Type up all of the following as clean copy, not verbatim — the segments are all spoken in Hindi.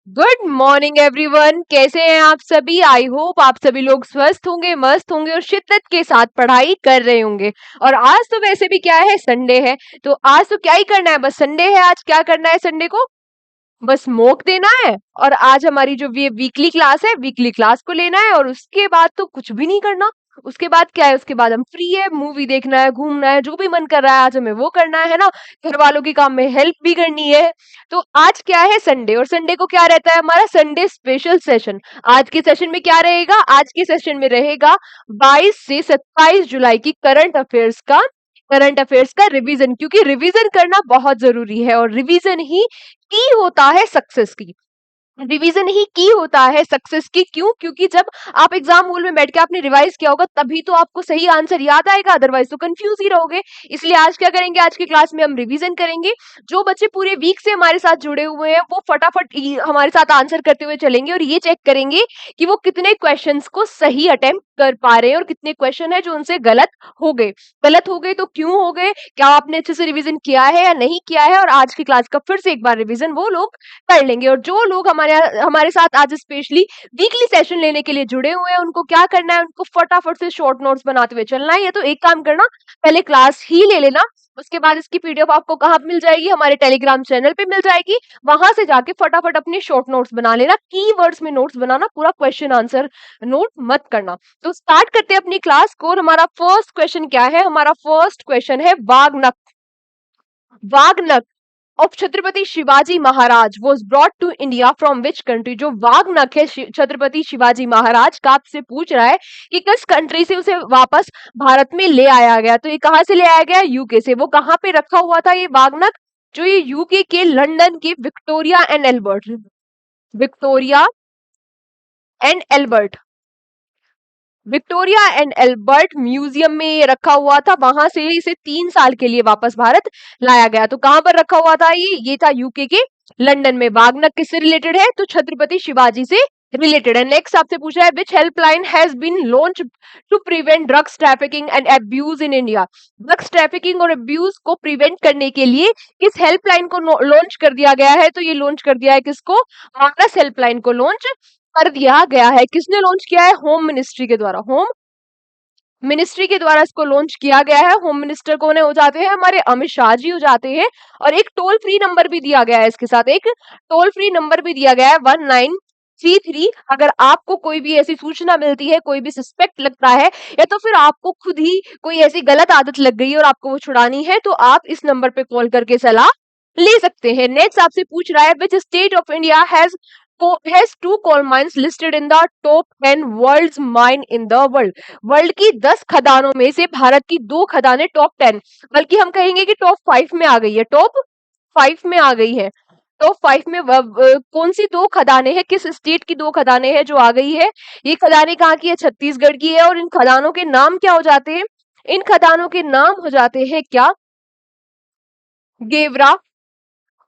Good morning everyone. कैसे हैं आप सभी? आई होप आप सभी लोग स्वस्थ होंगे, मस्त होंगे और शिद्दत के साथ पढ़ाई कर रहे होंगे। और आज तो वैसे भी क्या है, संडे है। तो आज तो क्या ही करना है, बस संडे है। आज क्या करना है संडे को? बस मोक देना है। और आज हमारी जो वीकली क्लास है, वीकली क्लास को लेना है और उसके बाद तो कुछ भी नहीं करना। उसके बाद क्या है? उसके बाद हम फ्री है, मूवी देखना है, घूमना है, जो भी मन कर रहा है आज हमें वो करना है ना। घर वालों के काम में हेल्प भी करनी है। तो आज क्या है? संडे। और संडे को क्या रहता है? हमारा संडे स्पेशल सेशन। आज के सेशन में क्या रहेगा? आज के सेशन में रहेगा 22 से 27 जुलाई की करंट अफेयर्स का रिवीजन, क्योंकि रिवीजन करना बहुत जरूरी है और रिवीजन ही की होता है सक्सेस की। रिवीजन ही की होता है सक्सेस की। क्यों? क्योंकि जब आप एग्जाम हॉल में बैठ के आपने रिवाइज किया होगा तभी तो आपको सही आंसर याद आएगा, अदरवाइज तो कंफ्यूज ही रहोगे। इसलिए आज क्या करेंगे? आज की क्लास में हम रिवीजन करेंगे। जो बच्चे पूरे वीक से हमारे साथ जुड़े हुए हैं वो फटाफट हमारे साथ आंसर करते हुए चलेंगे और ये चेक करेंगे कि वो कितने क्वेश्चंस को सही अटेम्प्ट कर पा रहे हैं और कितने क्वेश्चन है जो उनसे गलत हो गए तो क्यों हो गए, क्या आपने अच्छे से रिवीजन किया है या नहीं किया है। और आज की क्लास का फिर से एक बार रिवीजन वो लोग कर लेंगे। और जो लोग हमारे साथ आज स्पेशली वीकली सेशन लेने के लिए जुड़े हुए हैं उनको क्या करना है? उनको फटाफट से शॉर्ट नोट्स बनाते हुए चलना है। या तो एक काम करना, पहले क्लास ही ले लेना। उसके बाद इसकी पीडीएफ आपको कहाँ मिल जाएगी? हमारे टेलीग्राम चैनल पे मिल जाएगी। वहां से जाके फटाफट अपने शॉर्ट नोट्स बना लेना। कीवर्ड्स में नोट्स बनाना, पूरा क्वेश्चन आंसर नोट मत करना। तो स्टार्ट करते हैं अपनी क्लास को। और हमारा फर्स्ट क्वेश्चन क्या है? हमारा फर्स्ट क्वेश्चन है वाघनख of Chhatrapati Shivaji Maharaj was brought to India from which country? जो वाघनख है छत्रपति शिवाजी महाराज का, आपसे पूछ रहा है कि किस कंट्री से उसे वापस भारत में ले आया गया। तो ये कहां से ले आया गया? यूके से। वो कहां पे रखा हुआ था ये वाघनख? जो ये यूके के लंदन के विक्टोरिया एंड एल्बर्ट म्यूजियम में ये रखा हुआ था। वहां से इसे 3 साल के लिए वापस भारत लाया गया। तो कहां पर रखा हुआ था ये था यूके के लंदन में। वागनर किससे रिलेटेड है? तो छत्रपति शिवाजी से रिलेटेड है। नेक्स्ट आपसे पूछा है which helpline has been launch to prevent drugs trafficking and abuse in India? Drugs trafficking और अब्यूज को प्रिवेंट करने के लिए किस हेल्पलाइन को लॉन्च कर दिया गया है? तो ये लॉन्च कर दिया है किसको? मानस हेल्पलाइन को लॉन्च कर दिया गया है। किसने लॉन्च किया है? होम मिनिस्ट्री के द्वारा। होम मिनिस्ट्री के द्वारा इसको लॉन्च किया गया है। होम मिनिस्टर कौन हो जाते हैं? हमारे अमित शाह जी हो जाते हैं। और एक टोल फ्री नंबर भी दिया गया है, इसके साथ एक टोल फ्री नंबर भी दिया गया है 1933। अगर आपको कोई भी ऐसी सूचना मिलती है, कोई भी सस्पेक्ट लगता है, या तो फिर आपको खुद ही कोई ऐसी गलत आदत लग गई है और आपको वो छुड़ानी है, तो आप इस नंबर पे कॉल करके सलाह ले सकते हैं। नेक्स्ट आपसे पूछ रहा है which state of India has two coal mines listed in the top 10 world's mine in the world? World की 10 खदानों में से भारत की 2 खदानें टॉप 10, बल्कि हम कहेंगे कि टॉप 5 में आ गई है। टॉप 5 में आ गई है। टॉप 5 में कौन सी 2 खदानें हैं? किस स्टेट की 2 खदानें हैं जो आ गई है? ये खदानें कहाँ की है? छत्तीसगढ़ की है। और इन खदानों के नाम क्या हो जाते हैं? इन खदानों के नाम हो जाते हैं क्या? गेवरा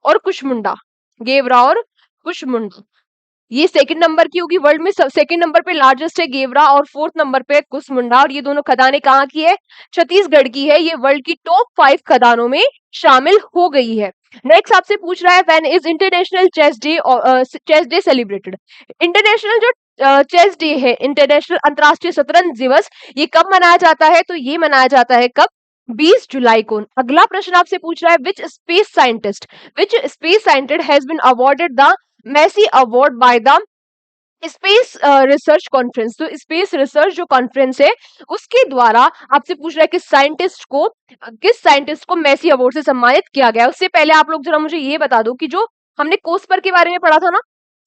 और कुशमुंडा। गेवरा और कुशमुंडा। ये सेकंड नंबर की होगी वर्ल्ड में। सेकंड नंबर पे लार्जेस्ट है गेवरा और फोर्थ नंबर पे कुसमुंडा। और ये दोनों खदानें कहाँ की है? छत्तीसगढ़ की है। ये वर्ल्ड की टॉप 5 खदानों में शामिल हो गई है। नेक्स्ट आपसे पूछ रहा है when is international chess day celebrated? International जो चेस डे है, इंटरनेशनल अंतरराष्ट्रीय शतरंज दिवस, ये कब मनाया जाता है? तो ये मनाया जाता है कब? 20 जुलाई को। अगला प्रश्न आपसे पूछ रहा है which space scientist has been awarded the Massey award by the space research conference? तो स्पेस रिसर्च जो कॉन्फ्रेंस है उसके द्वारा आपसे पूछ रहा है किस साइंटिस्ट को मेसी अवार्ड से सम्मानित किया गया। उससे पहले आप लोग जरा मुझे ये बता दो कि जो हमने कोस्पर के बारे में पढ़ा था ना,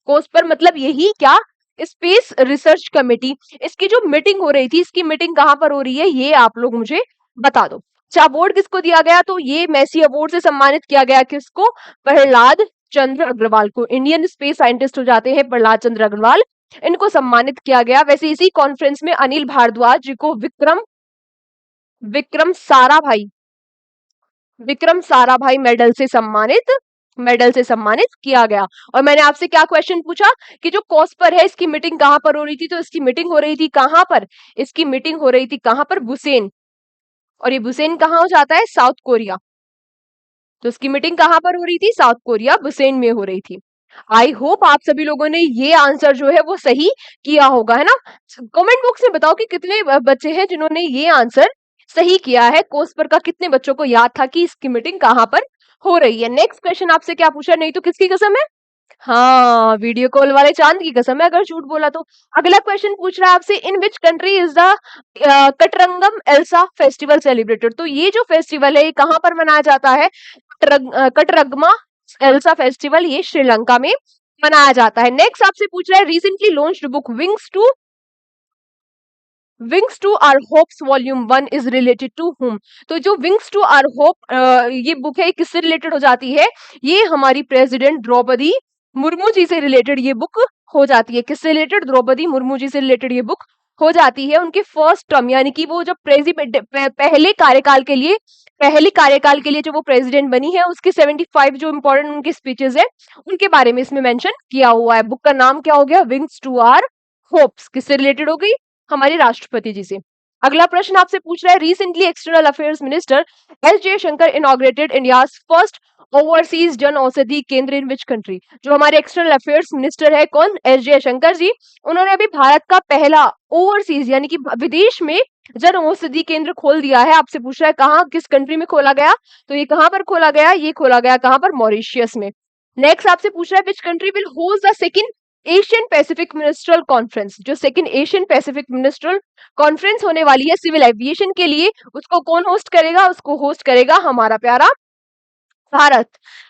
कोस्पर मतलब यही क्या? Space research committee. इसकी जो मीटिंग हो रही थी, इसकी मीटिंग कहाँ पर हो रही है, ये आप लोग मुझे बता दो। अच्छा, अवार्ड किसको दिया गया? तो ये मेसी अवार्ड से सम्मानित किया गया किसको? प्रहलाद चंद्र अग्रवाल को। इंडियन स्पेस साइंटिस्ट हो जाते हैं प्रहलाद चंद्र अग्रवाल, इनको सम्मानित किया गया। वैसे इसी कॉन्फ्रेंस में अनिल भारद्वाज जी को विक्रम साराभाई मेडल से सम्मानित किया गया। और मैंने आपसे क्या क्वेश्चन पूछा कि जो कॉस्पर है इसकी मीटिंग कहां पर हो रही थी? तो इसकी मीटिंग हो रही थी कहां पर? इसकी मीटिंग हो रही थी कहां पर? बुसेन। और ये बुसेन कहां हो जाता है? South Korea. तो इसकी मीटिंग कहां पर हो रही थी? साउथ कोरिया बुसेन में हो रही थी। आई होप आप सभी लोगों ने ये आंसर जो है वो सही किया होगा, है ना। कमेंट बॉक्स में बताओ कि कितने बच्चे हैं जिन्होंने ये आंसर सही किया है। कोर्स पर का कितने बच्चों को याद था कि इसकी मीटिंग कहाँ पर हो रही है। नेक्स्ट क्वेश्चन आपसे क्या पूछा, नहीं तो किसकी कसम है। हाँ, वीडियो कॉल वाले चांद की कसम है अगर झूठ बोला तो। अगला क्वेश्चन पूछ रहा है आपसे, in which country is the Kataragama एल्सा फेस्टिवल सेलिब्रेटेड। तो ये जो फेस्टिवल है ये कहाँ पर मनाया जाता है। कटरगमा एल्सा फेस्टिवल ये श्रीलंका में मनाया जाता है। नेक्स्ट आपसे पूछ रहा है, recently launched book wings to our hopes volume 1 is related to whom. तो जो विंग्स टू आर होप ये बुक है किससे रिलेटेड हो जाती है, ये हमारी प्रेसिडेंट द्रौपदी मुर्मू जी से रिलेटेड ये बुक हो जाती है। किससे रिलेटेड, द्रौपदी मुर्मू जी से रिलेटेड ये बुक हो जाती है। उनके फर्स्ट टर्म यानी कि वो जब प्रेसिडेंट पहले कार्यकाल के लिए जो वो प्रेसिडेंट बनी है उसके 75 जो इंपॉर्टेंट उनके स्पीचेस है उनके बारे में इसमें मेंशन किया हुआ है। बुक का नाम क्या हो गया, विंग्स टू आर होप्स। किससे रिलेटेड हो गई, हमारे राष्ट्रपति जी से। अगला प्रश्न आपसे पूछ रहा है, recently external affairs minister S Jaishankar inaugurated India's first overseas Jan Aushadhi केंद्र इन विच कंट्री। जो हमारे एक्सटर्नल अफेयर्स मिनिस्टर है कौन, एस जयशंकर जी। उन्होंने अभी भारत का पहला ओवरसीज यानी कि विदेश में जन औषधि केंद्र खोल दिया है। आपसे पूछ रहा है कहाँ, किस कंट्री में खोला गया, तो ये कहाँ पर खोला गया, ये खोला गया कहाँ पर, मॉरिशियस में। नेक्स्ट आपसे पूछ रहा है, which country will host the second Asian Pacific ministerial conference. जो second Asian Pacific ministerial conference होने वाली है सिविल एविएशन के लिए, उसको कौन होस्ट करेगा, उसको होस्ट करेगा हमारा प्यारा भारत।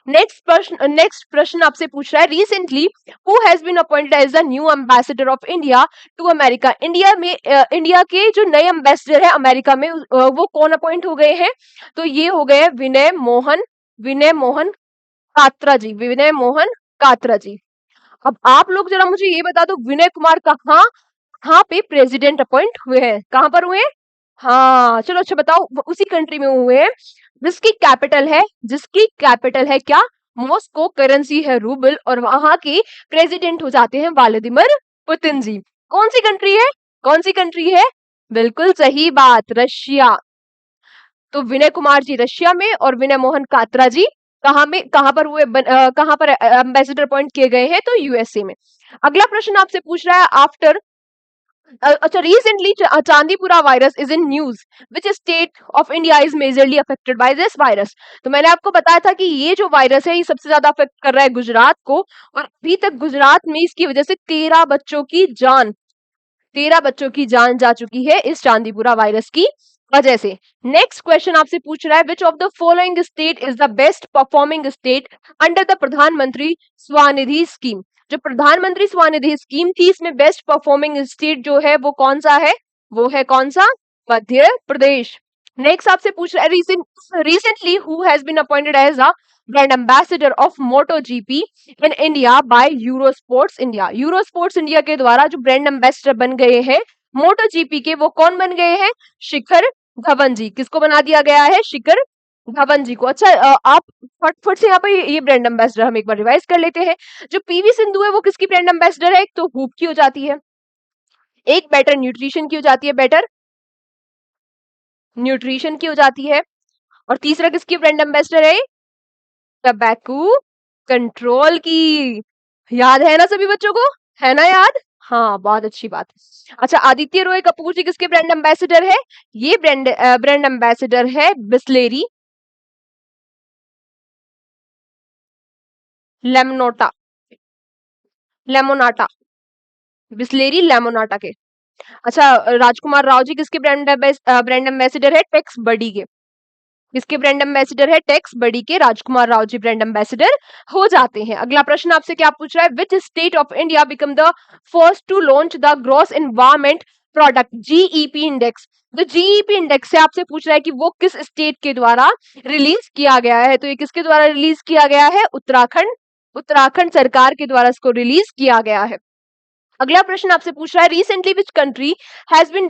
नेक्स्ट प्रश्न आपसे पूछ रहा है, recently who has been appointed as the new ambassador of India to America. India के जो नए एम्बेसडर है अमेरिका में वो कौन अपॉइंट हो गए हैं, तो ये हो गए विनय मोहन कात्रा जी, विनय मोहन कात्रा जी। अब आप लोग जरा मुझे ये बता दो, विनय कुमार कहाँ कहाँ पे प्रेसिडेंट अपॉइंट हुए हैं, कहाँ पर हुए हैं। हाँ चलो अच्छा बताओ, उसी कंट्री में हुए हैं जिसकी कैपिटल है क्या, मॉस्को, करेंसी है रूबल, और वहां के प्रेसिडेंट हो जाते हैं व्लादिमीर पुतिन जी। कौन सी कंट्री है, कौन सी कंट्री है, बिल्कुल सही बात, रशिया। तो विनय कुमार जी रशिया में और विनय मोहन कात्रा जी कहाँ पर हुए, कहाँ पर एम्बेसडर अपॉइंट किए गए हैं, तो यूएसए में। अगला प्रश्न आपसे पूछ रहा है, आफ्टर अच्छा recently Chandipura virus is in news, which state of India is majorly affected by this virus. तो मैंने आपको बताया था कि ये जो वायरस है ये सबसे ज्यादा अफेक्ट कर रहा है गुजरात को, और अभी तक गुजरात में इसकी वजह से 13 बच्चों की जान जा चुकी है इस चांदीपुरा वायरस की वजह से। नेक्स्ट क्वेश्चन आपसे पूछ रहा है, which of the following state is the best performing state under the प्रधानमंत्री स्वनिधि स्कीम। जो प्रधानमंत्री स्वनिधि स्कीम थी इसमें बेस्ट परफॉर्मिंग स्टेट जो है वो कौन सा है, वो है कौन सा, मध्य प्रदेश। नेक्स्ट आपसे पूछ रहा है, recently who has been appointed as a brand ambassador of Moto GP in India by Eurosports India. Eurosports India के द्वारा जो ब्रांड एम्बेसडर बन गए हैं मोटो जीपी के, वो कौन बन गए हैं, शिखर धवन जी। किसको बना दिया गया है, शिखर धवन जी को। अच्छा आप फटफट से यहाँ पे ये ब्रांड एम्बेसडर हम एक बार रिवाइज कर लेते हैं। जो पीवी सिंधु है वो किसकी ब्रांड एम्बेसडर है, एक तो हूप की हो जाती है, एक बेटर न्यूट्रिशन की हो जाती है, बेटर न्यूट्रिशन की हो जाती है, और तीसरा किसकी ब्रांड एम्बेसडर है, टबैको कंट्रोल की। याद है ना सभी बच्चों को, है ना याद, हाँ बहुत अच्छी बात। अच्छा आदित्य रॉय कपूर जी किसके ब्रांड एम्बेसडर है, ये ब्रांड एम्बेसडर है बिस्लेरी लेमनोटा लेमोनाटा, बिस्लेरी लेमोनाटा के। अच्छा राजकुमार राव जी किसके ब्रांड एम्बेसडर है, टेक्स बडी के। किसके ब्रांड एम्बेसडर है, टेक्स बडी के राजकुमार राव जी ब्रांड एम्बेसडर हो जाते हैं। अगला प्रश्न आपसे क्या पूछ रहा है, which state of India become the first to launch the gross environment product GEP index. तो जीईपी इंडेक्स से आपसे पूछ रहा है कि वो किस स्टेट के द्वारा रिलीज किया गया है, तो ये किसके द्वारा रिलीज किया गया है, उत्तराखंड सरकार के द्वारा इसको रिलीज किया गया है। अगला प्रश्न आपसे पूछ रहा है, recently which country has been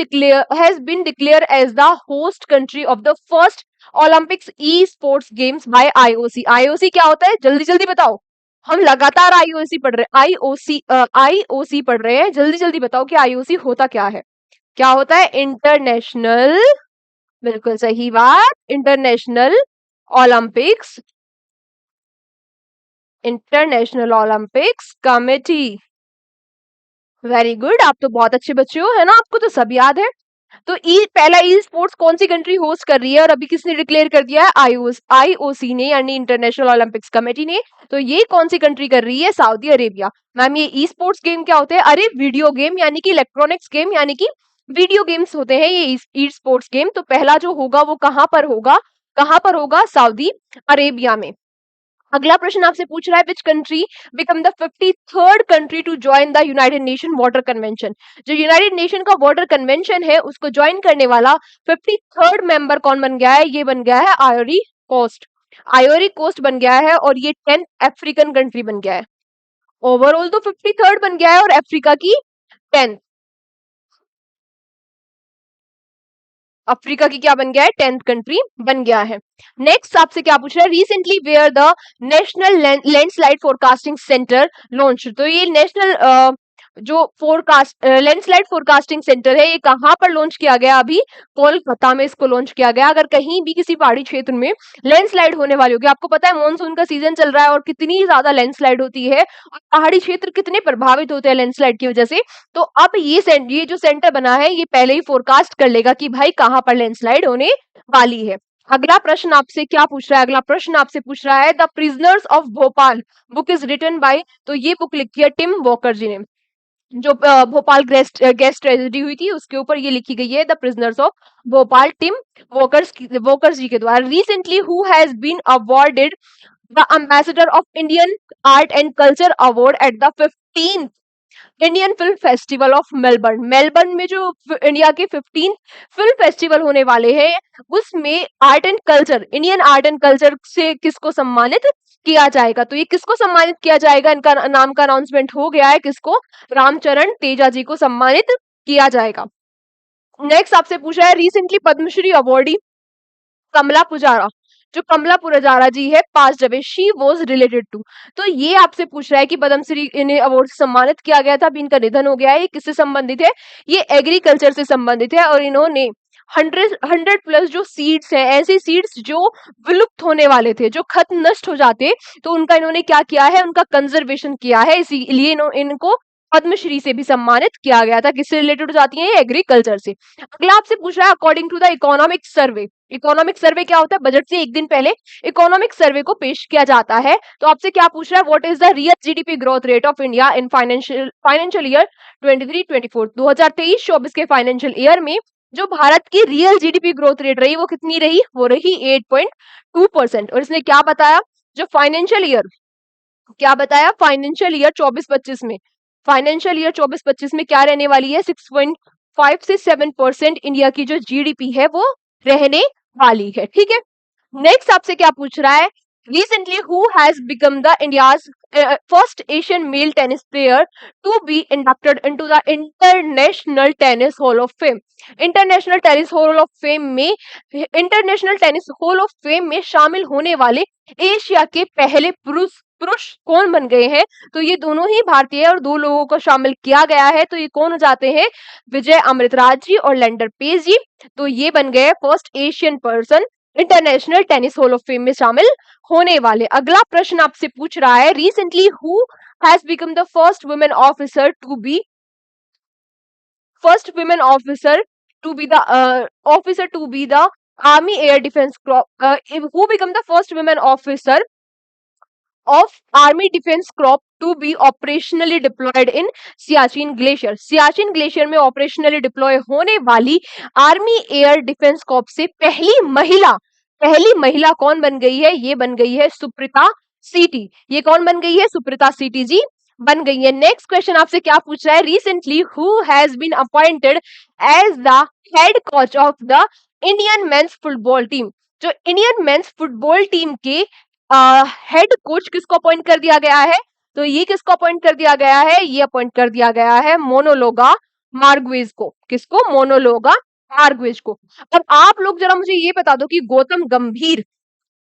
declare as the host country of the first Olympics esports games by IOC. IOC क्या होता है, जल्दी जल्दी बताओ, हम लगातार आईओसी पढ़ रहे हैं, जल्दी जल्दी बताओ कि आईओसी होता क्या है, क्या होता है, इंटरनेशनल, बिल्कुल सही बात, international Olympics international Olympics committee. Very good, आप तो बहुत अच्छे बच्चे हो, है ना, आपको तो सब याद है। तो पहला ई स्पोर्ट्स कौन सी कंट्री होस्ट कर रही है और अभी किसने डिक्लेयर कर दिया है? आईओसी ने, यानी इंटरनेशनल ओलंपिक्स कमेटी ने। तो ये कौन सी कंट्री कर रही है? Saudi Arabia. मैम ये ई स्पोर्ट्स गेम क्या होते हैं? अरे वीडियो गेम, यानी कि इलेक्ट्रॉनिक्स गेम, यानी कि वीडियो गेम्स होते हैं ये ई स्पोर्ट्स गेम। तो पहला जो होगा वो कहां पर होगा? कहां पर होगा? सऊदी अरेबिया में। अगला प्रश्न आपसे पूछ रहा है, which country become the 53rd country to join the United Nation water convention. जो यूनाइटेड नेशन का वाटर कन्वेंशन है उसको ज्वाइन करने वाला 53rd मेंबर कौन बन गया है? ये बन गया है आयोरी कोस्ट। आयोरी कोस्ट बन गया है और ये 10th अफ्रीकन कंट्री बन गया है। ओवरऑल तो 53rd बन गया है और अफ्रीका की 10th। अफ्रीका की क्या बन गया है? 10th कंट्री बन गया है। नेक्स्ट आपसे क्या पूछ रहा है, recently where the national landslide forecasting centre launch. तो ये नेशनल जो फोरकास्ट लैंडस्लाइड फोरकास्टिंग सेंटर है ये कहाँ पर लॉन्च किया गया? अभी कोलकाता में इसको लॉन्च किया गया। अगर कहीं भी किसी पहाड़ी क्षेत्र में लैंडस्लाइड होने वाली होगी, आपको पता है मॉनसून का सीजन चल रहा है और कितनी ज्यादा लैंडस्लाइड होती है और पहाड़ी क्षेत्र कितने प्रभावित होते हैं लैंडस्लाइड की वजह से। तो अब ये जो सेंटर बना है ये पहले ही फोरकास्ट कर लेगा कि भाई कहाँ पर लैंडस्लाइड होने वाली है। अगला प्रश्न आपसे क्या पूछ रहा है? अगला प्रश्न आपसे पूछ रहा है, the prisoners of Bhopal book is written by. तो ये बुक लिखी है टिम वॉकर जी ने। जो भोपाल गैस ट्रेजेडी हुई थी उसके ऊपर ये लिखी गई है, the prisoners of Bhopal, Tim Walker's ji के द्वारा। Recently who has been awarded the ambassador of Indian art and culture award at the 15th Indian film festival of Melbourne. Melbourne में जो इंडिया के 15 फिल्म फेस्टिवल होने वाले हैं उसमें art and culture, Indian art and culture से किसको सम्मानित किया जाएगा? तो ये किसको सम्मानित किया जाएगा? इनका नाम का अनाउंसमेंट हो गया है। किसको? रामचरण तेजा जी को सम्मानित किया जाएगा। नेक्स्ट आपसे पूछा है, रिसेंटली पद्मश्री अवॉर्डी कमला पुजारा, जो कमला पुजारा जी है पास जवे, शी वॉज रिलेटेड टू। तो ये आपसे पूछ रहा है कि पद्मश्री इन्हें अवार्ड से सम्मानित किया गया था, अभी इनका निधन हो गया है, ये किससे संबंधित है? ये एग्रीकल्चर से संबंधित है और इन्होंने 100 प्लस जो सीड्स हैं, ऐसे सीड्स जो विलुप्त होने वाले थे, जो खत्म नष्ट हो जाते, तो उनका इन्होंने क्या किया है? उनका कंजर्वेशन किया है, इसीलिए इनको पद्मश्री से भी सम्मानित किया गया था। किससे रिलेटेड हो जाती है? एग्रीकल्चर से। अगला आपसे पूछ रहा है, according to the economic survey. Economic survey क्या होता है? बजट से एक दिन पहले इकोनॉमिक सर्वे को पेश किया जाता है। तो आपसे क्या पूछ रहा है, what is the real GDP growth rate of India in financial year 23-24? 2023-24 के फाइनेंशियल ईयर में जो भारत की रियल जीडीपी ग्रोथ रेट रही वो कितनी रही? वो रही 8.2%। और इसने क्या बताया? जो फाइनेंशियल ईयर, क्या बताया? फाइनेंशियल ईयर 24-25 में, फाइनेंशियल ईयर 24-25 में क्या रहने वाली है? 6.5 से 7% इंडिया की जो जीडीपी है वो रहने वाली है। ठीक है। नेक्स्ट आपसे क्या पूछ रहा है, recently who has become the India's first Asian male tennis player to be inducted into the International Tennis Hall of Fame? International tennis hall of fame में, international tennis hall of fame में शामिल होने वाले एशिया के पहले पुरुष पुरुष कौन बन गए हैं? तो ये दोनों ही भारतीय और दो लोगों को शामिल किया गया है। तो ये कौन हो जाते हैं? विजय अमृतराज जी और लैंडर पेस जी। तो ये बन गए first Asian person international tennis hall of fame में शामिल होने वाले। अगला प्रश्न आपसे पूछ रहा है, recently who has become the first women officer to be the army air defence who become the first women officer of army defense crop to be operationally deployed in Siachen glacier. Siachen glacier में ऑपरेशनली डिप्लॉय होने वाली आर्मी एयर डिफेंस कॉर्प से पहली महिला कौन बन गई है? ये बन गई है सुप्रीता सीटी। ये कौन बन गई है? सुप्रीता सीटी जी बन गई है। नेक्स्ट क्वेश्चन आपसे क्या पूछ रहा है, recently who has been appointed as the head coach of the Indian men's football team. जो इंडियन मेंस फुटबॉल टीम के हेड कोच किसको अपॉइंट कर दिया गया है? तो ये किसको अपॉइंट कर दिया गया है? ये अपॉइंट कर दिया गया है मोनोलोगा मार्ग्वेज को। किसको? मोनोलोगा मार्ग्वेज को। अब आप लोग जरा मुझे ये बता दो कि गौतम गंभीर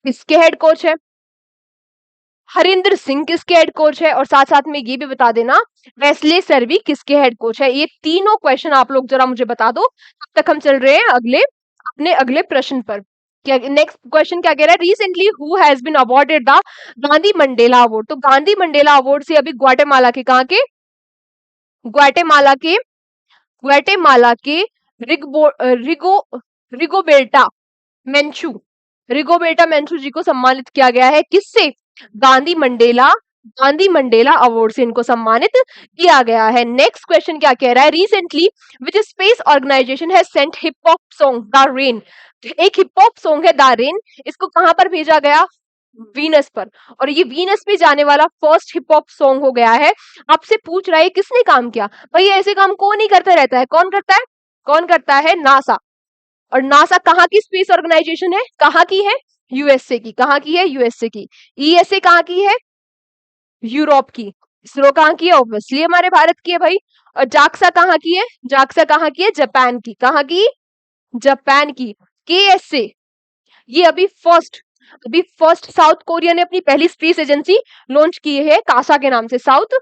किसके हेड कोच है? हरिंदर सिंह किसके हेड कोच है? और साथ साथ में ये भी बता देना वेस्ले सर्वी किसके हेड कोच है? ये तीनों क्वेश्चन आप लोग जरा मुझे बता दो। तब तक हम चल रहे हैं अपने अगले प्रश्न पर। क्या नेक्स्ट क्वेश्चन क्या कह रहा है, recently who has been awarded the Gandhi Mandela award. तो गांधी मंडेला अवार्ड से अभी ग्वाटेमाला के कहा के ग्वाटेमाला के ग्वाटेमाला के रिगोबेल्टा मेंचू रिगोबेल्टा मेंचू जी को सम्मानित किया गया है। किससे? Gandhi Mandela Gandhi Mandela award से इनको सम्मानित किया गया है। नेक्स्ट क्वेश्चन क्या कह रहा है, recently which space organisation has sent hip hop song the rain. एक हिप हॉप सॉन्ग है द रेन, इसको कहां पर भेजा गया? वीनस पर। और ये वीनस पे जाने वाला फर्स्ट हिप हॉप सॉन्ग हो गया है। आपसे पूछ रहा है किसने काम किया? भाई ऐसे काम कौन ही करता रहता है, कौन करता है? कौन करता है? नासा। और नासा कहाँ की स्पेस ऑर्गेनाइजेशन है? कहाँ की है? यूएसए की। कहाँ की है? यूएसए की। ईएसए कहाँ की है? यूरोप की। इसरो कहाँ की है? ऑब्वियसली हमारे भारत की है भाई। और जाक्सा कहाँ की है? जाक्सा कहाँ की है? जापान की। कहाँ की? जापान की। केएसए ये अभी फर्स्ट साउथ कोरिया ने अपनी पहली स्पेस एजेंसी लॉन्च की है कासा के नाम से, साउथ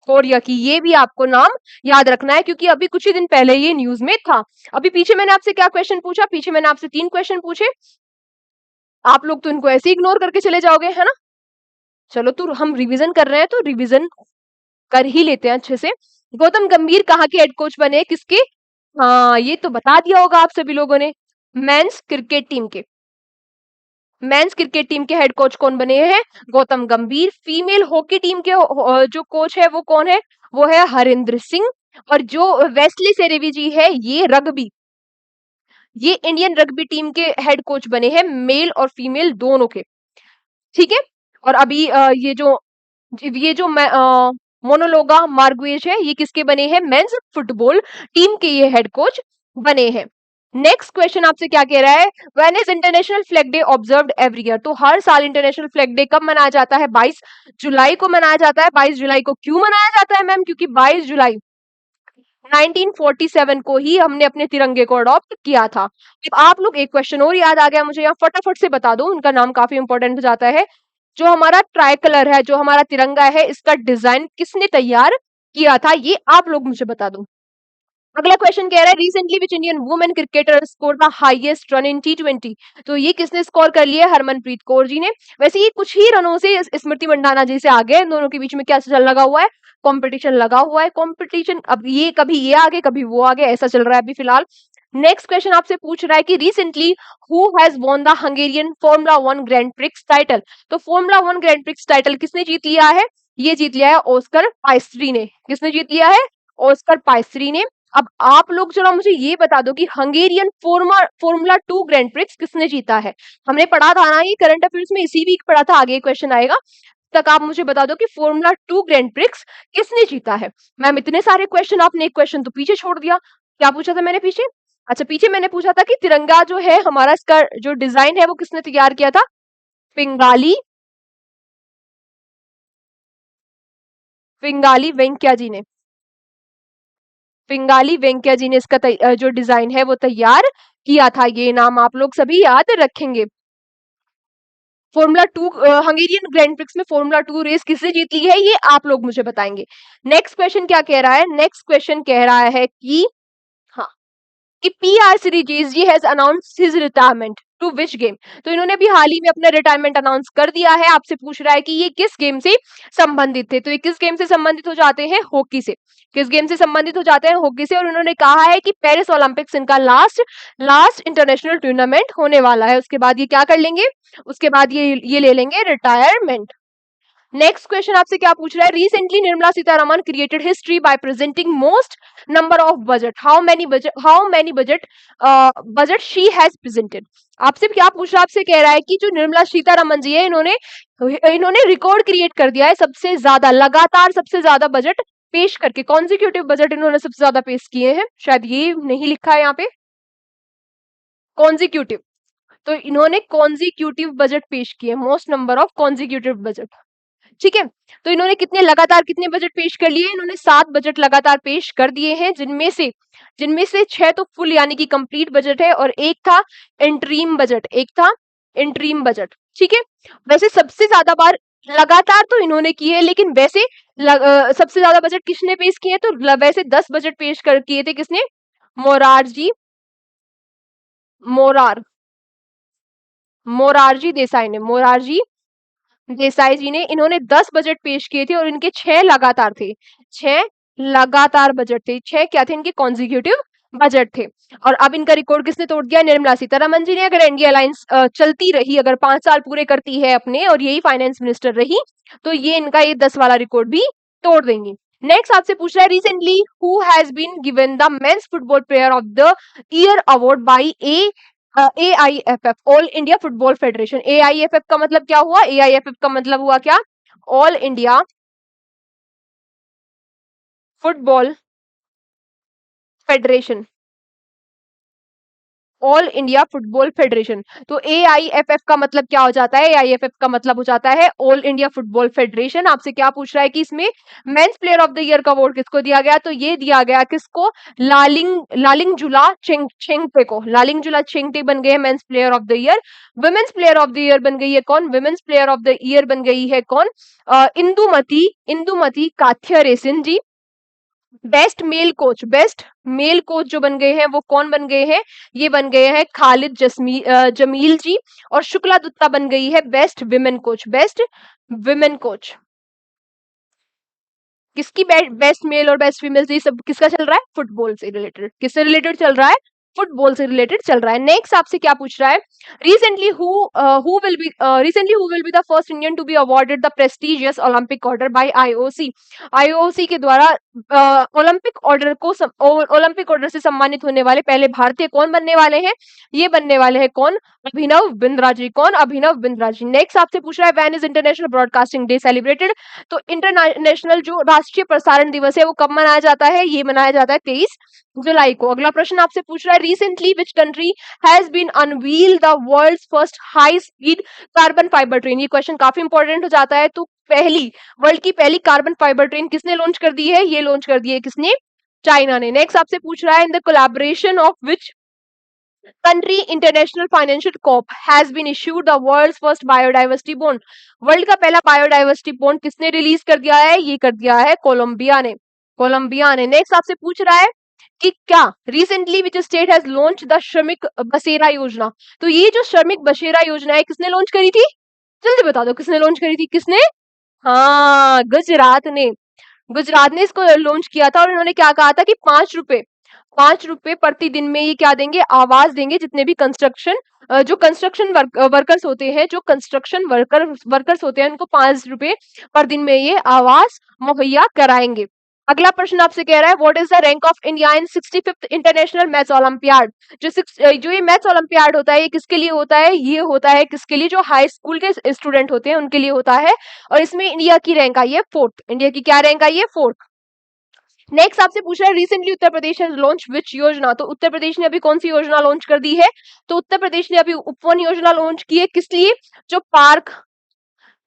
कोरिया की। ये भी आपको नाम याद रखना है क्योंकि अभी कुछ ही दिन पहले ये न्यूज में था। अभी पीछे मैंने आपसे क्या क्वेश्चन पूछा? पीछे मैंने आपसे 3 क्वेश्चन पूछे, आप लोग तो इनको ऐसे इग्नोर करके चले जाओगे, है ना। चलो तो हम रिवीजन कर रहे हैं तो रिवीजन कर ही लेते हैं अच्छे से। गौतम गंभीर कहाँ के हेड कोच बने? किसके? हाँ ये तो बता दिया होगा आप सभी लोगों ने, मेंस क्रिकेट टीम के। मेंस क्रिकेट टीम के हेड कोच कौन बने हैं? गौतम गंभीर। फीमेल हॉकी टीम के जो कोच है वो कौन है? वो है हरिंद्र सिंह। और जो वेस्ली सेरेवी जी है ये इंडियन रग्बी टीम के हेड कोच बने हैं, मेल और फीमेल दोनों के। ठीक है। और अभी ये जो मोनोलोगा मार्गुएज है ये किसके बने हैं? मेंस फुटबॉल टीम के ये हेड कोच बने हैं। नेक्स्ट क्वेश्चन आपसे क्या कह रहा है, when is international flag day observed every year. तो हर साल इंटरनेशनल फ्लैग डे कब मनाया जाता है? 22 जुलाई को मनाया जाता है। 22 जुलाई को क्यों मनाया जाता है मैम? क्योंकि 22 जुलाई 1947 को ही हमने अपने तिरंगे को अडॉप्ट किया था। अब आप लोग एक क्वेश्चन और याद आ गया मुझे, यहाँ फटाफट से बता दो, उनका नाम काफी इंपॉर्टेंट हो जाता है। जो हमारा ट्राई कलर है, जो हमारा तिरंगा है, इसका डिजाइन किसने तैयार किया था? ये आप लोग मुझे बता दो। अगला क्वेश्चन कह रहा है, recently which Indian women cricketer score the highest run in T20। तो ये किसने स्कोर कर लिया? हरमनप्रीत कौर जी ने। वैसे ये कुछ ही रनों से स्मृति मंडाना जी से आगे, इन दोनों के बीच में क्या चल लगा हुआ है? कंपटीशन लगा हुआ है। कंपटीशन अब ये कभी ये आगे कभी वो आगे ऐसा चल रहा है अभी फिलहाल। नेक्स्ट क्वेश्चन आपसे पूछ रहा है कि recently who has won the Hungarian formula 1 grand prix title. तो फॉर्मूला 1 ग्रैंड प्रिक्स टाइटल किसने जीत लिया है? ये जीत लिया है ऑस्कर पाइस्ट्री ने। किसने जीत लिया है? ऑस्कर पाइस्ट्री ने। अब आप लोग जरा मुझे ये बता दो कि हंगेरियन फॉर्मूला 2 ग्रैंड प्रिक्स किसने जीता है? हमने पढ़ा था ना, ये करंट अफेयर्स में इसी वीक पढ़ा था, आगे क्वेश्चन आएगा। तक आप मुझे बता दो कि फॉर्मूला 2 ग्रैंड प्रिक्स किसने जीता है? मैम इतने सारे क्वेश्चन, आपने एक क्वेश्चन तो पीछे छोड़ दिया। क्या पूछा था मैंने पीछे? अच्छा पीछे मैंने पूछा था कि तिरंगा जो है हमारा, इसका जो डिजाइन है वो किसने तैयार किया था? पिंगाली पिंगाली वेंकैया जी ने। पिंगाली वेंकैया जी ने इसका जो डिजाइन है वो तैयार किया था। ये नाम आप लोग सभी याद रखेंगे। फॉर्मूला 2 हंगेरियन ग्रैंड प्रिक्स में फॉर्मूला 2 रेस किसने जीत ली है, ये आप लोग मुझे बताएंगे। नेक्स्ट क्वेश्चन क्या कह रहा है? नेक्स्ट क्वेश्चन कह रहा है कि हाँ, कि PR Sreejesh ji has announced his retirement to which game. तो इन्होंने भी हाल ही में अपना रिटायरमेंट अनाउंस कर दिया है। आपसे पूछ रहा है कि ये किस गेम से संबंधित थे। तो ये किस गेम से संबंधित हो जाते हैं? हॉकी से। किस गेम से संबंधित हो जाते हैं? हॉकी से। और उन्होंने कहा है कि पेरिस ओलंपिक्स इनका लास्ट इंटरनेशनल टूर्नामेंट होने वाला है। उसके बाद ये क्या कर लेंगे? उसके बाद ये ले लेंगे रिटायरमेंट। नेक्स्ट क्वेश्चन आपसे क्या पूछ रहा है, recently Nirmala Sitharaman created history by presenting most number of budget. How many budget she has presented. आपसे क्या पूछ रहा है? आपसे कह रहा है कि जो निर्मला सीतारमन जी है, इन्होंने रिकॉर्ड क्रिएट कर दिया है, सबसे ज्यादा लगातार सबसे ज्यादा बजट पेश करके। कॉन्जिक्यूटिव बजट इन्होंने सबसे ज्यादा पेश किए हैं, शायद ये नहीं लिखा है यहाँ पे कॉन्जिक्यूटिव। तो इन्होंने कॉन्जिक्यूटिव बजट पेश किए, most number of consecutive budget. ठीक है। तो इन्होंने कितने बजट पेश कर लिए? इन्होंने 7 बजट लगातार पेश कर दिए हैं, जिनमें से 6 तो फुल यानी कि कंप्लीट बजट है, और एक था इंटरीम बजट। ठीक है। वैसे सबसे ज्यादा बार लगातार तो इन्होंने की है, लेकिन वैसे सबसे ज्यादा बजट किसने पेश किए? तो वैसे 10 बजट पेश कर किए थे। किसने? मोरार मोरारजी देसाई ने, मोरारजी देसाई जी ने, इन्होंने 10 बजट पेश किए थे और इनके 6 लगातार थे। 6 लगातार बजट थे। 6 क्या थे? इनके कॉन्जिक्यूटिव बजट थे। और अब इनका रिकॉर्ड किसने तोड़ दिया? निर्मला सीतारमन जी ने। अगर एनडीए अलायंस चलती रही, अगर 5 साल पूरे करती है अपने और यही फाइनेंस मिनिस्टर रही, तो ये इनका ये 10 वाला रिकॉर्ड भी तोड़ देंगी। नेक्स्ट आपसे पूछ रहा है, recently who has been given the men's football player of the year award by AIFF, all India football federation. AIFF का मतलब क्या हुआ? AIFF का मतलब हुआ क्या? All India football federation. All India football federation. तो AIFF का मतलब क्या हो जाता है? AIFF का मतलब हो जाता है ऑल इंडिया फुटबॉल फेडरेशन। आपसे क्या पूछ रहा है कि इसमें mains player of the year का अवार्ड किसको दिया गया? तो ये दिया गया किसको? लालिंगजुला चेंगटे को। लालिंगजुला चेंगटे बन गए men's player of the year. Women's player of the year बन गई है कौन? Women's player of the year बन गई है कौन? Indumathi Kathiresan ji. Best male coach जो बन गए हैं वो कौन बन गए हैं? ये बन गए हैं खालिद जमील जी। और शुक्ला दुत्ता बन गई है best women coach. Best women coach किसकी? बेस्ट मेल और बेस्ट फीमेल, ये सब किसका चल रहा है? फुटबॉल से रिलेटेड। किससे रिलेटेड चल रहा है? फुटबॉल से रिलेटेड चल रहा है। नेक्स्ट आपसे क्या पूछ रहा है? Recently who will be the first Indian to be awarded the prestigious Olympic order by IOC. IOC के द्वारा ओलंपिक ऑर्डर से सम्मानित होने वाले पहले भारतीय कौन बनने वाले हैं? ये बनने वाले हैं कौन? अभिनव बिंद्रा जी। कौन? अभिनव बिंद्रा जी। नेक्स्ट आपसे पूछ रहा है, when is international broadcasting day celebrated? तो इंटरनेशनल जो राष्ट्रीय प्रसारण दिवस है वो कब मनाया जाता है? ये मनाया जाता है 23 जुलाई को। अगला प्रश्न आपसे पूछ रहा है, recently which country has been unveil the world's first high speed carbon fibre train? ये क्वेश्चन काफी इंपॉर्टेंट हो जाता है। तो वर्ल्ड की पहली कार्बन फाइबर ट्रेन किसने लॉन्च कर दी है? ये लॉन्च कर दी है किसने? चाइना ने। नेक्स्ट आपसे पूछ रहा है, in the collaboration of which country international financial corp has been issued the world's first biodiversity bond? World का पहला बायोडाइवर्सिटी बॉन्ड किसने रिलीज कर दिया है? ये कर दिया है कोलंबिया ने। कोलंबिया ने। नेक्स्ट आपसे पूछ रहा है कि क्या recently which state has launch the श्रमिक बसेरा योजना? तो ये जो श्रमिक बसेरा योजना है किसने लॉन्च करी थी? जल्दी बता दो किसने लॉन्च करी थी? किसने? हाँ, गुजरात ने। गुजरात ने इसको लॉन्च किया था और इन्होंने क्या कहा था कि 5 रुपए प्रतिदिन में ये क्या देंगे? आवाज देंगे जितने भी जो कंस्ट्रक्शन वर्कर्स होते हैं, जो कंस्ट्रक्शन वर्कर्स होते हैं, उनको 5 रुपए पर दिन में ये आवाज मुहैया कराएंगे। अगला प्रश्न आपसे कह रहा है, what is the rank of India in 65th international maths olympiad? जो ये मैथ्स ओलंपियाड होता है ये किसके लिए होता है? ये होता है किसके लिए? जो हाई स्कूल के स्टूडेंट होते हैं उनके लिए होता है। और इसमें इंडिया की रैंक आई है 4th। इंडिया की क्या रैंक आई है? 4th। नेक्स्ट आपसे पूछ रहा है, recently Uttar Pradesh has launch which योजना? तो उत्तर प्रदेश ने अभी कौन सी योजना लॉन्च कर दी है? तो उत्तर प्रदेश ने अभी उपवन योजना लॉन्च की है। किस लिए? जो पार्क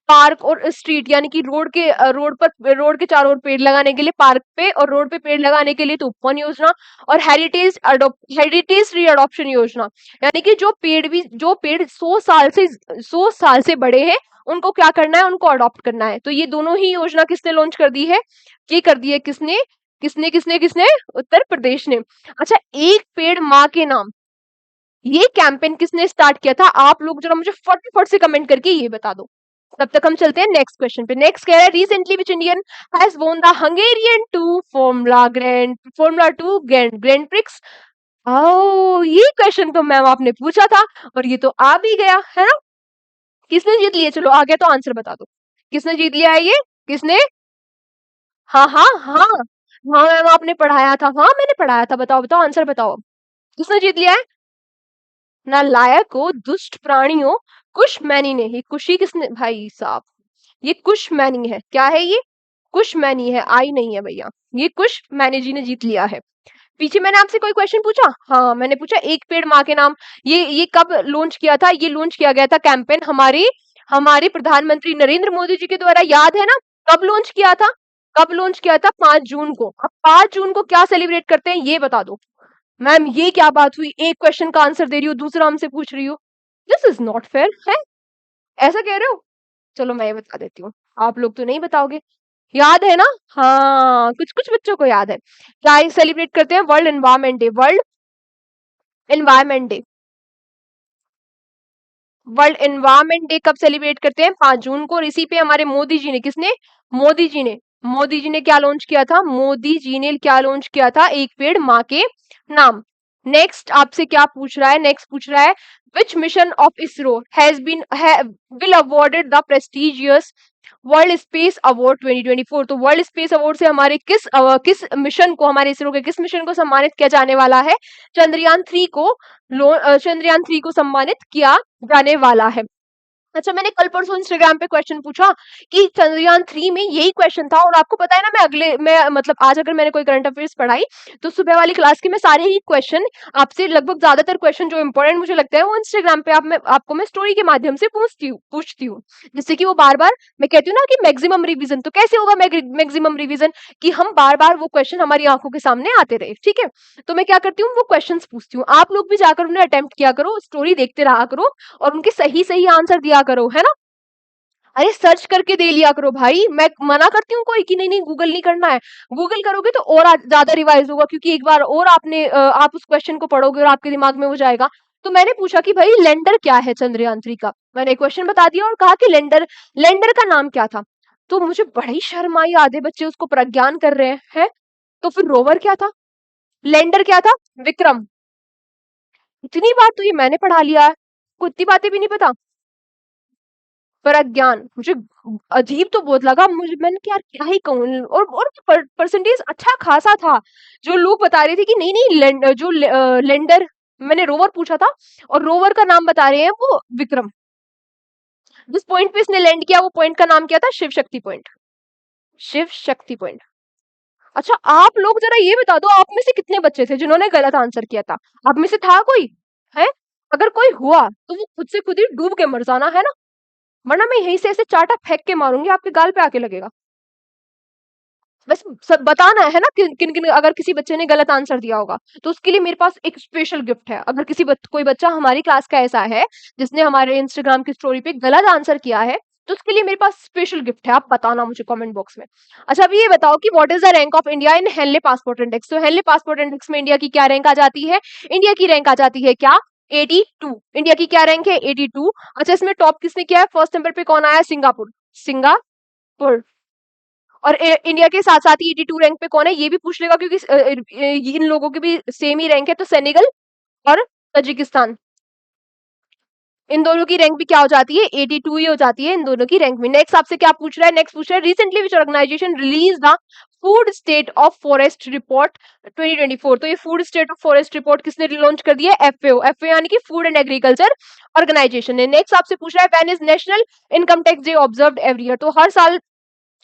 पार्क और स्ट्रीट यानी कि रोड के चारों ओर पेड़ लगाने के लिए, पार्क पे और रोड पे पेड़ लगाने के लिए तो उपवन योजना। और हेरिटेज री अडॉप्शन योजना, यानी कि जो पेड़ 100 साल से बड़े हैं उनको क्या करना है? उनको अडॉप्ट करना है। तो ये दोनों ही योजना किसने लॉन्च कर दी है? ये कर दी है किसने? किसने? उत्तर प्रदेश ने। अच्छा, एक पेड़ माँ के नाम, ये कैंपेन किसने स्टार्ट किया था? आप लोग जरा मुझे फटाफट से कमेंट करके ये बता दो। तब तक हम चलते हैं नेक्स्ट क्वेश्चन पे। नेक्स्ट कह रहा है, recently which Indian has won the Hungarian two formula two grand prix? ओ, ये क्वेश्चन तो मैम आपने पूछा था और ये तो आ भी गया है ना। किसने जीत लिया? चलो आ गया तो आंसर बता दो, किसने जीत लिया है ये? किसने? हाँ हाँ हाँ हाँ मैम आपने पढ़ाया था। हाँ मैंने पढ़ाया था। बताओ बताओ आंसर बताओ, किसने जीत लिया है? नालायक दुष्ट प्राणियों, कुश मैनी ने। ये कुशी किसने? भाई साहब, ये कुश मैनी है। क्या है ये? कुश मैनी है, आई नहीं है भैया। ये कुश मैनी जी ने जीत लिया है। पीछे मैंने आपसे कोई क्वेश्चन पूछा? हाँ मैंने पूछा, एक पेड़ माँ के नाम, ये कब लॉन्च किया था? ये लॉन्च किया गया था कैंपेन हमारे प्रधानमंत्री नरेंद्र मोदी जी के द्वारा, याद है ना? कब लॉन्च किया था? 5 जून को। अब 5 जून को क्या सेलिब्रेट करते हैं ये बता दो। मैम ये क्या बात हुई? एक क्वेश्चन का आंसर दे रही हो, दूसरा हमसे पूछ रही हो। दिस इज नॉट फेयर है। ऐसा कह रहे हो? चलो मैं ये बता देती हूँ, आप लोग तो नहीं बताओगे। याद है ना? हाँ, कुछ कुछ बच्चों को याद है। क्या सेलिब्रेट करते हैं? World environment day. World environment day. World environment day कब सेलिब्रेट करते हैं? 5 जून को। और इसी पे हमारे मोदी जी ने, किसने? मोदी जी ने, मोदी जी ने क्या लॉन्च किया था? मोदी जी ने क्या लॉन्च किया था? एक पेड़ माँ के नाम। नेक्स्ट आपसे क्या पूछ रहा है? नेक्स्ट पूछ रहा है which mission of ISRO has been will awarded the prestigious world space award 2024। तो वर्ल्ड स्पेस अवार्ड से हमारे किस मिशन को, हमारे इसरो के किस मिशन को सम्मानित किया जाने वाला है? चंद्रयान 3 को चंद्रयान 3 को सम्मानित किया जाने वाला है। अच्छा, मैंने कल परसों इंस्टाग्राम पे क्वेश्चन पूछा कि चंद्रयान 3 में यही क्वेश्चन था, और आपको पता है ना, मैं मतलब आज अगर मैंने कोई करंट अफेयर्स पढ़ाई तो सुबह वाली क्लास के मैं सारे ही क्वेश्चन आपसे, लगभग ज्यादातर क्वेश्चन जो इंपॉर्टेंट मुझे लगता है वो इंस्टाग्राम पे आपको मैं स्टोरी के माध्यम से पूछती हूँ, जिससे कि वो बार बार, मैं कहती हूँ ना कि मैक्सिमम रिवीजन। तो कैसे होगा मैक्सिमम रिवीजन? कि हम बार बार वो क्वेश्चन हमारी आंखों के सामने आते रहे, ठीक है। तो मैं क्या करती हूँ, वो क्वेश्चन पूछती हूँ, आप लोग भी जाकर उन्हें अटेम्प्ट किया करो, स्टोरी देखते रहा करो और उनके सही सही आंसर दिया करो, है ना। अरे सर्च करके दे लिया करो भाई, मैं मना करती हूँ कोई कि नहीं नहीं गूगल नहीं करना है। गूगल करोगे तो और ज्यादा रिवाइज होगा, क्योंकि एक बार और आप उस क्वेश्चन को पढ़ोगे और आपके दिमाग में हो जाएगा। तो मैंने पूछा कि भाई लैंडर क्या है चंद्रयान 3 का, मैंने क्वेश्चन बता दिया और कहा कि लैंडर, लैंडर का नाम क्या था। तो मुझे बड़ी शर्म आई, आधे बच्चे उसको प्रज्ञान कर रहे हैं। तो फिर रोवर क्या था? लैंडर क्या था? विक्रम। इतनी बात तो ये मैंने पढ़ा लिया है, को इतनी बातें भी नहीं पता। प्रज्ञान मुझे अजीब तो बहुत लगा मुझे, मैंने कि यार क्या ही कहूँ। और परसेंटेज अच्छा खासा था। जो लोग बता रहे थे कि नहीं नहीं लैंडर, मैंने रोवर पूछा था और रोवर का नाम बता रहे हैं वो विक्रम। जिस पॉइंट पे इसने लैंड किया वो पॉइंट का नाम क्या था? शिव शक्ति पॉइंट। शिव शक्ति पॉइंट। अच्छा, आप लोग जरा ये बता दो, आप में से कितने बच्चे थे जिन्होंने गलत आंसर किया था? आप में से था कोई? है? अगर कोई हुआ तो वो खुद से खुद ही डूब के मर जाना, है ना, वरना मैं यहीं से ऐसे चाटा फेंक के मारूंगी, आपके गाल पे आके लगेगा। बस सब बताना है ना, किन किन, अगर किसी बच्चे ने गलत आंसर दिया होगा तो उसके लिए मेरे पास एक स्पेशल गिफ्ट है। अगर कोई बच्चा हमारी क्लास का ऐसा है जिसने हमारे इंस्टाग्राम की स्टोरी पे गलत आंसर किया है, तो उसके लिए मेरे पास स्पेशल गिफ्ट है, आप बताना मुझे कमेंट बॉक्स में। अच्छा, अभी ये बताओ कि what is the rank of India in Henley passport index. तो हेनले पासपोर्ट इंडेक्स में इंडिया की क्या रैंक आ जाती है? इंडिया की रैंक आ जाती है क्या? 82। इंडिया की क्या रैंक है? 82। अच्छा, इसमें टॉप किसने किया है? फर्स्ट नंबर पे कौन आया? सिंगापुर। सिंगापुर। और इंडिया के साथ साथ ही 82 रैंक पे कौन है ये भी पूछ लेगा, क्योंकि इन लोगों के भी सेम ही रैंक है। तो सेनेगल और तजिकिस्तान, इन दोनों की रैंक भी क्या हो जाती है? 82 ही हो जाती है इन दोनों की रैंक भी। नेक्स्ट आपसे क्या पूछ रहा है? नेक्स्ट पूछ रहा है recently which organisation release the food state of forest report 2024। तो ये food state of forest report किसने लॉन्च कर दिया है? एफएओ। एफएओ यानी कि फूड एंड एग्रीकल्चर ऑर्गेनाइजेशन ने। नेक्स्ट आपसे पूछ रहा है when is national income tax day observed every year. तो हर साल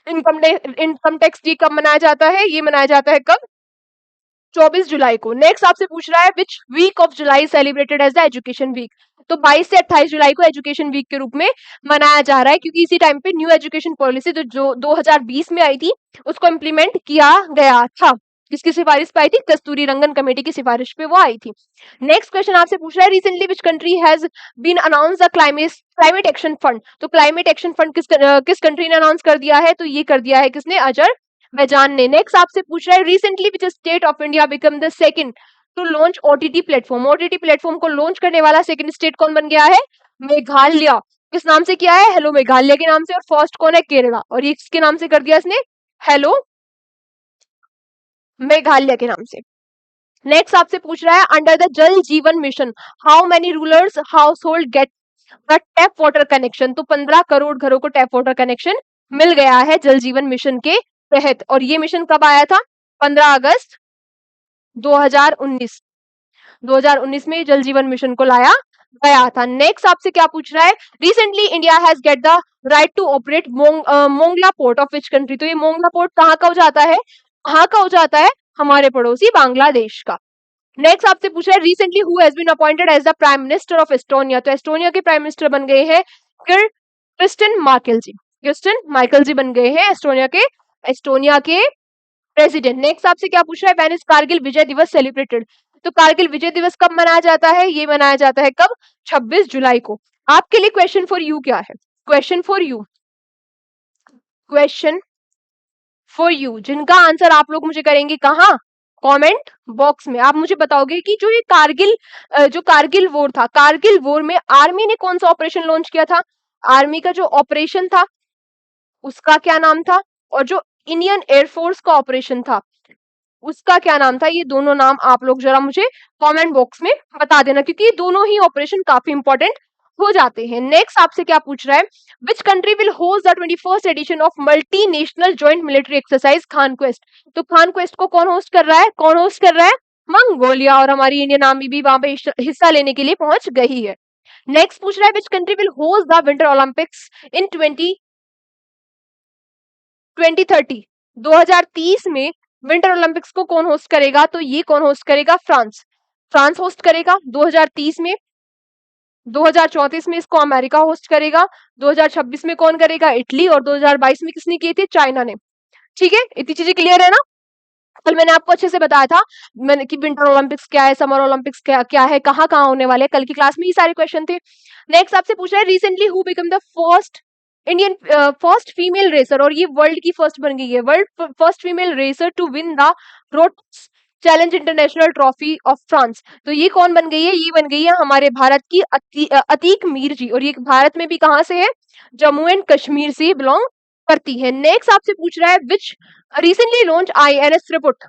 इनकम टैक्स डे कब मनाया जाता है? ये मनाया जाता है कब? 24 जुलाई को। नेक्स्ट आपसे पूछ रहा है which week of July celebrated as the education week. तो 22 से 28 जुलाई को एजुकेशन वीक के रूप में मनाया जा रहा है, क्योंकि इसी टाइम पे न्यू एजुकेशन पॉलिसी जो 2020 में आई थी उसको इम्प्लीमेंट किया गया था। किसकी सिफारिश पे आई थी? कस्तूरी रंगन कमेटी की सिफारिश पे वो आई थी। नेक्स्ट क्वेश्चन आपसे पूछ रहा है recently which country has been announce the climate action fund. तो क्लाइमेट एक्शन फंड किस कंट्री ने अनाउंस कर दिया है? तो ये कर दिया है किसने? अजरबैजान ने। नेक्स्ट आपसे पूछ रहा है recently which state of India become the second to launch OTT platform. OTT platform को लॉन्च करने वाला सेकंड स्टेट कौन बन गया है? मेघालय। किस नाम से किया है? हेलो मेघालय के नाम से। और फर्स्ट कौन है? केरला। और ये किसके नाम से कर दिया इसने? हेलो मेघालय के नाम से। नेक्स्ट आपसे पूछ रहा है अंडर द जल जीवन mission how many rulers house hold get the tap water connection. तो 15 करोड़ घरों को टैप वाटर कनेक्शन मिल गया है जल जीवन मिशन के तहत। और ये मिशन कब आया था? 15 अगस्त 2019। 2019 में जल जीवन मिशन को लाया गया था। नेक्स्ट आपसे क्या पूछ रहा है? Recently India has get the right to operate Mongla port of which country. तो ये मोंगला पोर्ट कहाँ का हो जाता है? कहाँ का हो जाता है? हमारे पड़ोसी बांग्लादेश का। नेक्स्ट आपसे पूछा है recently who has been appointed as the prime minister of Estonia. तो एस्टोनिया के प्राइम मिनिस्टर बन गए हैं Kristen Michal ji. Kristen Michal ji बन गए हैं एस्टोनिया के प्रेसिडेंट। नेक्स्ट आपसे क्या पूछ रहा है? व्हेन इज कारगिल विजय दिवस सेलिब्रेटेड। तो कारगिल विजय दिवस कब मनाया जाता है? ये मनाया जाता है कब? 26 जुलाई को। आपके लिए क्वेश्चन फॉर यू क्या है? Question for you, question for you जिनका आंसर आप लोग मुझे करेंगे कहाँ? कमेंट बॉक्स में आप मुझे बताओगे कि जो ये कारगिल वॉर था, कारगिल वॉर में आर्मी ने कौन सा ऑपरेशन लॉन्च किया था, आर्मी का जो ऑपरेशन था उसका क्या नाम था, और जो इंडियन एयरफोर्स का ऑपरेशन था उसका क्या नाम था। ये दोनों नाम आप लोग जरा मुझे कमेंट बॉक्स में बता देना, क्योंकि ये दोनों ही ऑपरेशन काफी इंपॉर्टेंट हो जाते हैं। नेक्स्ट आपसे क्या पूछ रहा है, which country will host the 21st edition of multinational joint military exercise Khan Quest. तो खान क्वेस्ट को कौन होस्ट कर रहा है, कौन होस्ट कर रहा है, मंगोलिया, और हमारी इंडियन आर्मी भी वहां पे हिस्सा लेने के लिए पहुंच गई है। नेक्स्ट पूछ रहा है, which country will host the winter Olympics इन 2030। 2030 में विंटर ओलंपिक्स को कौन होस्ट करेगा, तो ये कौन होस्ट करेगा, फ्रांस। फ्रांस होस्ट करेगा 2030 में। 2034 में इसको अमेरिका होस्ट करेगा। 2026 में कौन करेगा, इटली। और 2022 में किसने किए थे, चाइना ने। ठीक है, इतनी चीजें क्लियर है ना। कल मैंने आपको अच्छे से बताया था मैंने कि विंटर ओलंपिक्स क्या है, समर ओलंपिक्स क्या है, कहाँ कहाँ होने वाले हैं। कल की क्लास में ये सारे क्वेश्चन थे। नेक्स्ट आपसे पूछ रहा है, recently who become the first female racer, और ये वर्ल्ड की फर्स्ट बन गई है, world first female racer to win the road challenge international trophy of France. तो ये कौन बन गई है, ये बन गई है हमारे भारत की अतीक मीर जी, और ये भारत में भी कहाँ से है, जम्मू एंड कश्मीर से बिलोंग करती है। नेक्स्ट आपसे पूछ रहा है, which recently launch INS report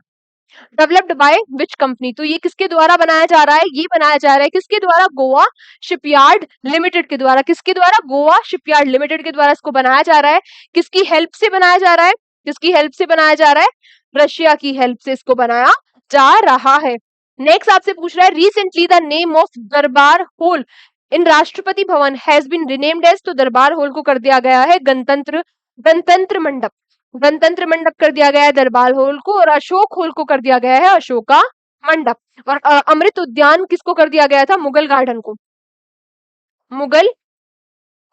developed by which company. तो ये किसके द्वारा बनाया जा रहा है, ये बनाया जा रहा है किसके द्वारा, गोवा शिपयार्ड लिमिटेड के द्वारा। किसके द्वारा, गोवा शिपयार्ड लिमिटेड के द्वारा इसको बनाया जा रहा है। किसकी हेल्प से बनाया जा रहा है, किसकी हेल्प से बनाया जा रहा है, रशिया की हेल्प से इसको बनाया जा रहा है। नेक्स्ट आपसे पूछ रहा है, रिसेंटली द नेम ऑफ दरबार hall in Rashtrapati Bhavan has been renamed as. तो दरबार हॉल को कर दिया गया है गणतंत्र मंडप। गणतंत्र मंडप कर दिया गया है दरबार हॉल को, और अशोक हॉल को कर दिया गया है अशोका मंडप। और अमृत उद्यान किसको कर दिया गया था, मुगल गार्डन को। मुगल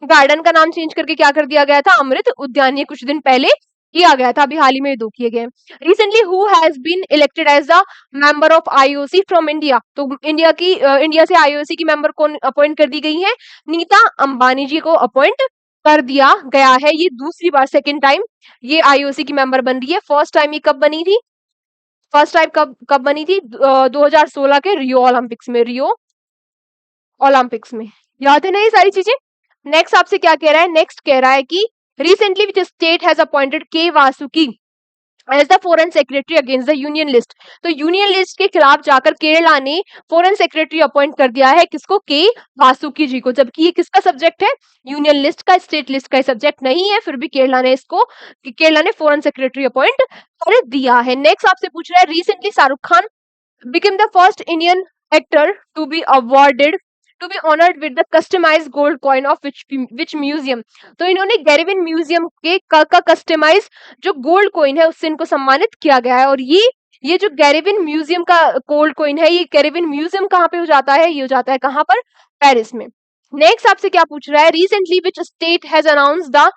गार्डन का नाम चेंज करके क्या कर दिया गया था, अमृत उद्यान। ये कुछ दिन पहले किया गया था, अभी हाल ही में दो किए गए। Recently who has been elected as the member of IOC from India. तो इंडिया से IOC की मेंबर कौन अपॉइंट कर दी गई है, नीता अंबानी जी को अपॉइंट कर दिया गया है। ये दूसरी बार, सेकेंड टाइम ये IOC की मेंबर बन रही है। फर्स्ट टाइम ये कब बनी थी, फर्स्ट टाइम कब बनी थी, 2016 के रियो ओलंपिक्स में। याद है ना ये सारी चीजें। नेक्स्ट आपसे क्या कह रहा है, नेक्स्ट कह रहा है कि recently which state has appointed K Vasuki as the foreign secretary against the union list. तो यूनियन लिस्ट के खिलाफ जाकर केरला ने फॉरेन सेक्रेटरी अपॉइंट कर दिया है किसको, के वासुकी जी को। जबकि ये किसका सब्जेक्ट है, यूनियन लिस्ट का, स्टेट लिस्ट का सब्जेक्ट नहीं है, फिर भी केरला ने फॉरेन सेक्रेटरी अपॉइंट कर दिया है। नेक्स्ट आपसे पूछ रहा है, recently Shahrukh Khan became the first Indian actor to be honored with the customized gold coin of which museum। तो इन्होंने गैरिविन म्यूजियम के का कस्टमाइज जो गोल्ड कॉइन है उससे इनको सम्मानित किया गया है। और ये जो गैरिविन म्यूजियम का गोल्ड कॉइन है, ये गैरिविन म्यूजियम कहाँ पे हो जाता है, ये हो जाता है कहाँ पर, पेरिस में। नेक्स्ट आपसे क्या पूछ रहा है, recently which state has announce the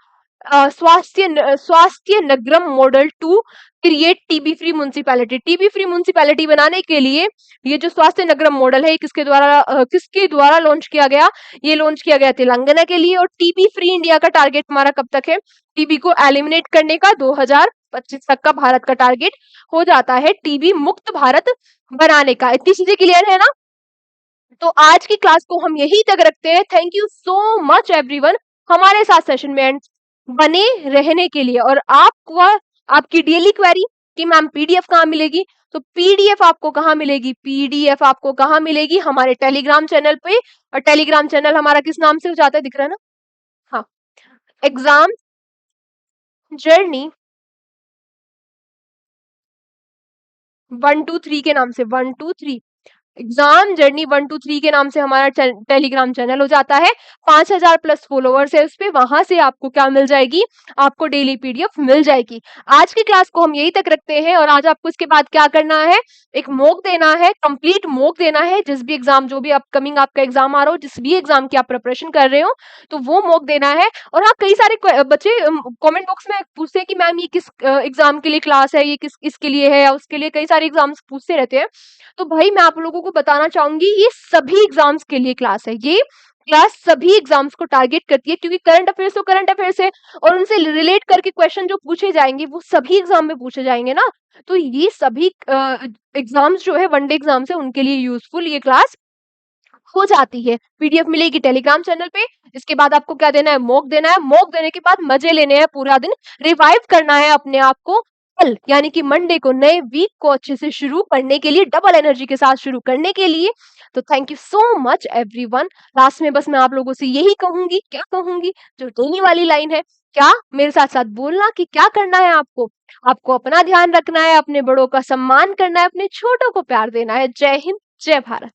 Swasthya Nagaram model to create TB free municipality. TB free municipality बनाने के लिए ये जो स्वास्थ्य नगरम मॉडल है, ये किसके द्वारा लॉन्च किया गया, ये लॉन्च किया गया तेलंगाना के लिए। और TB फ्री इंडिया का टारगेट हमारा कब तक है, TB को एलिमिनेट करने का 2025 तक का भारत का टारगेट हो जाता है TB मुक्त भारत बनाने का। इतनी चीजें क्लियर है ना। तो आज की क्लास को हम यही तक रखते हैं। Thank you so much everyone हमारे साथ सेशन में बने रहने के लिए। और आपकी डेली क्वेरी कि मैम PDF कहाँ मिलेगी, तो PDF आपको कहाँ मिलेगी, PDF आपको कहाँ मिलेगी, हमारे टेलीग्राम चैनल पे। और टेलीग्राम चैनल हमारा किस नाम से हो जाता है, दिख रहा है ना, हाँ, एग्जाम जर्नी 123 के नाम से, 123 एग्जाम जर्नी 123 के नाम से हमारा टेलीग्राम चैनल हो जाता है। 5000 प्लस फॉलोअर्स है उस पे, वहां से आपको क्या मिल जाएगी, आपको डेली PDF मिल जाएगी। आज की क्लास को हम यही तक रखते हैं। और आज आपको इसके बाद क्या करना है, एक मॉक देना है, कंप्लीट मॉक देना है। जिस भी एग्जाम, जो भी अपकमिंग आपका एग्जाम आ रहा हो, जिस भी एग्जाम की आप प्रिपरेशन कर रहे हो, तो वो मॉक देना है। और हाँ, कई सारे बच्चे कमेंट बॉक्स में पूछते हैं कि मैम ये किस एग्जाम के लिए क्लास है, ये इसके लिए है या उसके लिए, कई सारे एग्जाम्स पूछते रहते हैं। तो भाई मैं आप लोगों को बताना चाहूंगी, ये सभी एग्जाम्स के लिए क्लास है। ये क्लास सभी एग्जाम्स को टारगेट करती है, क्योंकि करंट अफेयर्स तो करंट अफेयर्स है और उनसे रिलेट करके क्वेश्चन जो पूछे जाएंगे वो सभी एग्जाम में पूछे जाएंगे ना। तो ये सभी एग्जाम्स जो है, वनडे एग्जाम्स है, उनके लिए यूजफुल ये क्लास हो जाती है। पीडीएफ मिलेगी टेलीग्राम चैनल पे। इसके बाद आपको क्या देना है, मॉक देना है। मॉक देने के बाद मजे लेने हैं पूरा दिन, रिवाइव करना है अपने आप को। कल यानी कि मंडे को नए वीक को अच्छे से शुरू करने के लिए, डबल एनर्जी के साथ शुरू करने के लिए। तो thank you so much everyone. Last में बस मैं आप लोगों से यही कहूंगी, क्या कहूंगी, जो डेली वाली लाइन है, क्या मेरे साथ साथ बोलना कि क्या करना है आपको। आपको अपना ध्यान रखना है, अपने बड़ों का सम्मान करना है, अपने छोटों को प्यार देना है। जय हिंद, जय भारत।